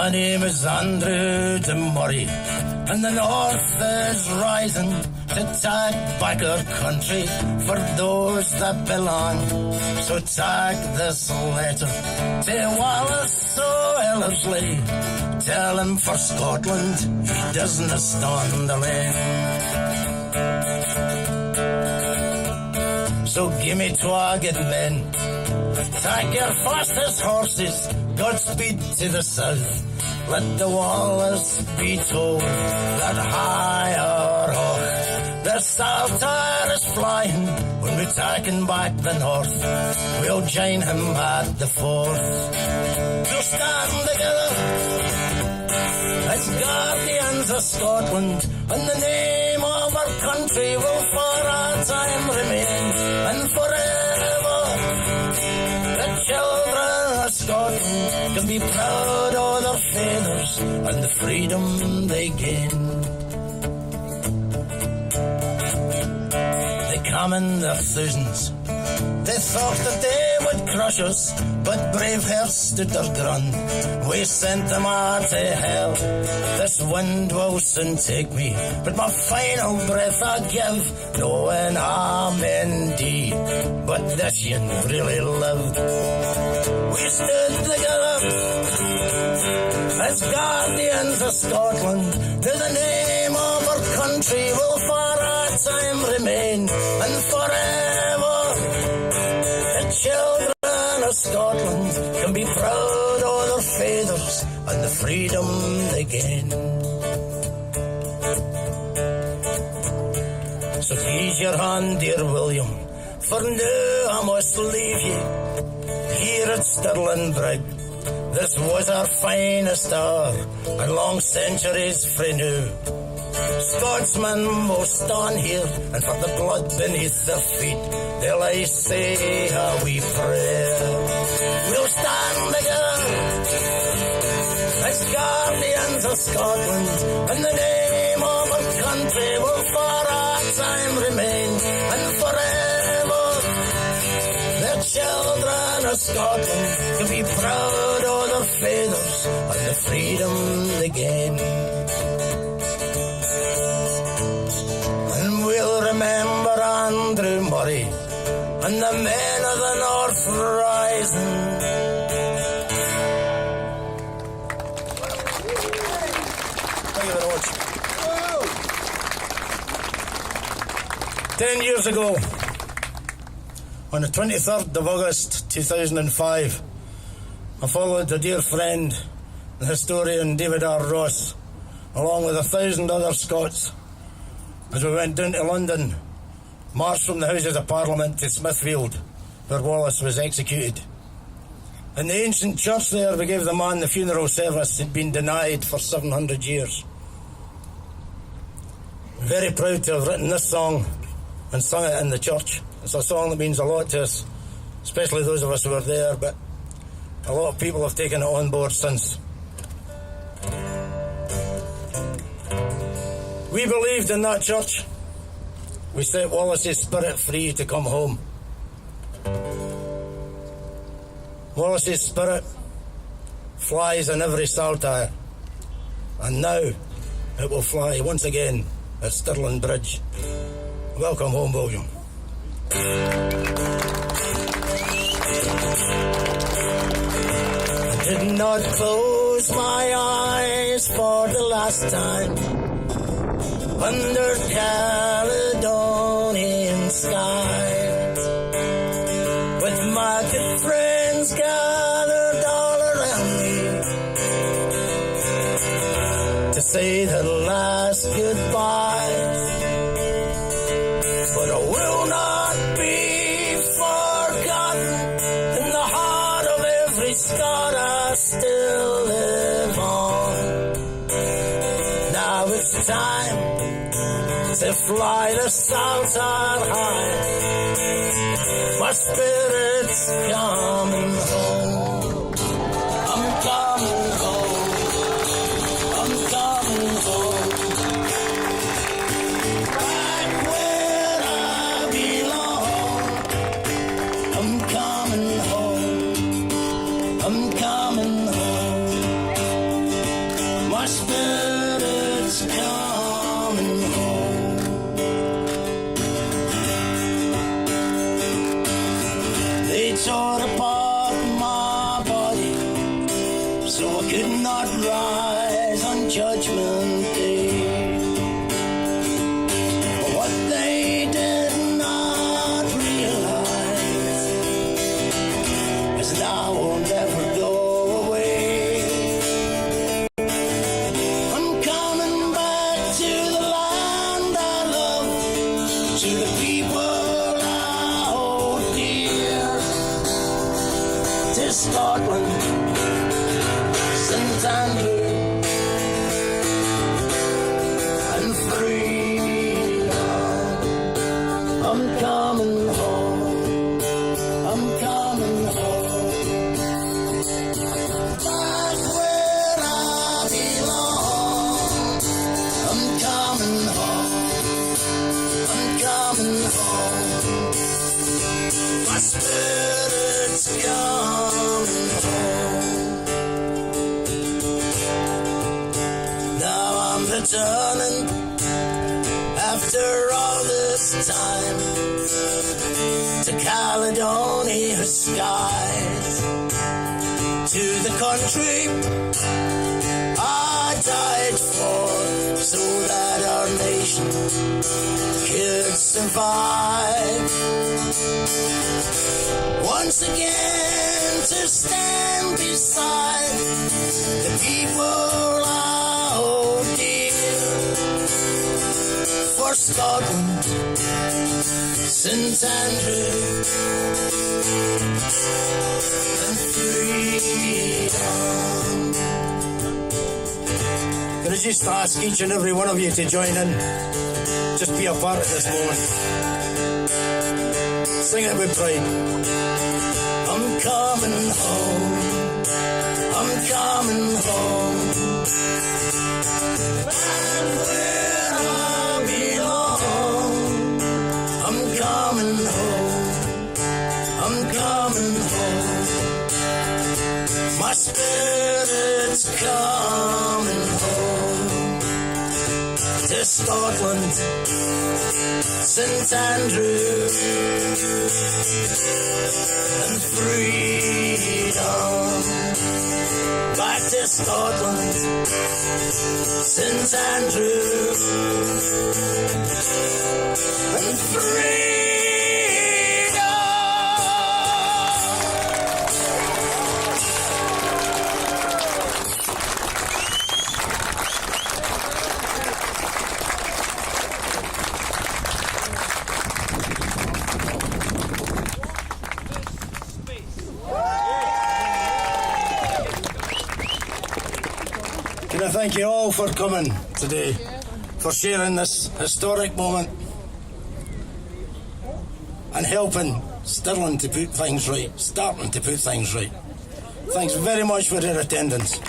My name is Andrew de Moray, and the north is rising to take back our country for those that belong. So take this letter to Wallace O'Ellerslie. Tell him for Scotland he doesn't stand alone. So give me 2 good men, take your fastest horses, Godspeed to the south. Let the Wallace be told that high or hoch, the Saltire is flying when we're taking back the north. We'll join him at the fourth. We'll stand together as guardians of Scotland, and the name of our country will for a time remain, and forever the children of Scotland can be proud of their feathers and the freedom they gain. They come in their thousands. They thought that they would crush us, but brave hearts stood their ground. We sent them on to hell. This wind will soon take me, but my final breath I give, knowing I'm indeed, but this you really lived. We stood together as guardians of Scotland, till the name of our country will for a time remain, and forever the children of Scotland can be proud of their feathers and the freedom they gain. So ease your hand, dear William, for now I must leave you here at Stirling brig. This was our finest hour, and long centuries frae now. Scotsmen will stand here, and for the blood beneath their feet, they'll I say a wee prayer. We'll stand together as guardians of Scotland, and the name of our country will for a time remain, and forever the children of Scotland can be proud of their feathers and the freedom they gain. Remember Andrew Moray and the men of the North rising. Thank you very much. 10 years ago, on the 23rd of August 2005, I followed a dear friend, the historian David R. Ross, along with 1,000 other Scots, as we went down to London, marched from the Houses of Parliament to Smithfield, where Wallace was executed. In the ancient church there, we gave the man the funeral service he'd been denied for 700 years. I'm very proud to have written this song and sung it in the church. It's a song that means a lot to us, especially those of us who were there, but a lot of people have taken it on board since. We believed in that church. We set Wallace's spirit free to come home. Wallace's spirit flies in every Saltire, and now it will fly once again at Stirling Bridge. Welcome home, William. I did not close my eyes for the last time under Caledonian skies, with my good friends gathered all around me to say the last goodbyes. But I will not be forgotten in the heart of every Scot. I still live on. Now it's time to fly the Saltire high. My spirit's coming home. I'm coming home. I'm coming home. Back where I belong. I'm coming home. I'm coming home. tore apart my body, so I could not rise on Judgment Day. But what they did not realize is that I will never go away. I'm coming back to the land I love, to the people I hold dear, to Scotland, St. Andrew, and freedom. I'm coming home, I'm coming home, back where I belong. I'm coming home, I'm coming home, my spirit's coming home. Now I'm returning after all this time to Caledonia's skies, to the country I died for, so that our nation could survive. Once again to stand beside the people I hold dear, for Scotland, St. Andrew, and freedom. Can I just ask each and every one of you to join in? Just be a part of this moment. Sing it with pride. I'm coming home, I'm coming home, back where I belong. I'm coming home, I'm coming home, my spirit's coming home, to Scotland, St. Andrew, and freedom. Back to Scotland, St. Andrew, and freedom. Can I thank you all for coming today, for sharing this historic moment and helping Stirling to put things right, starting to put things right. Thanks very much for your attendance.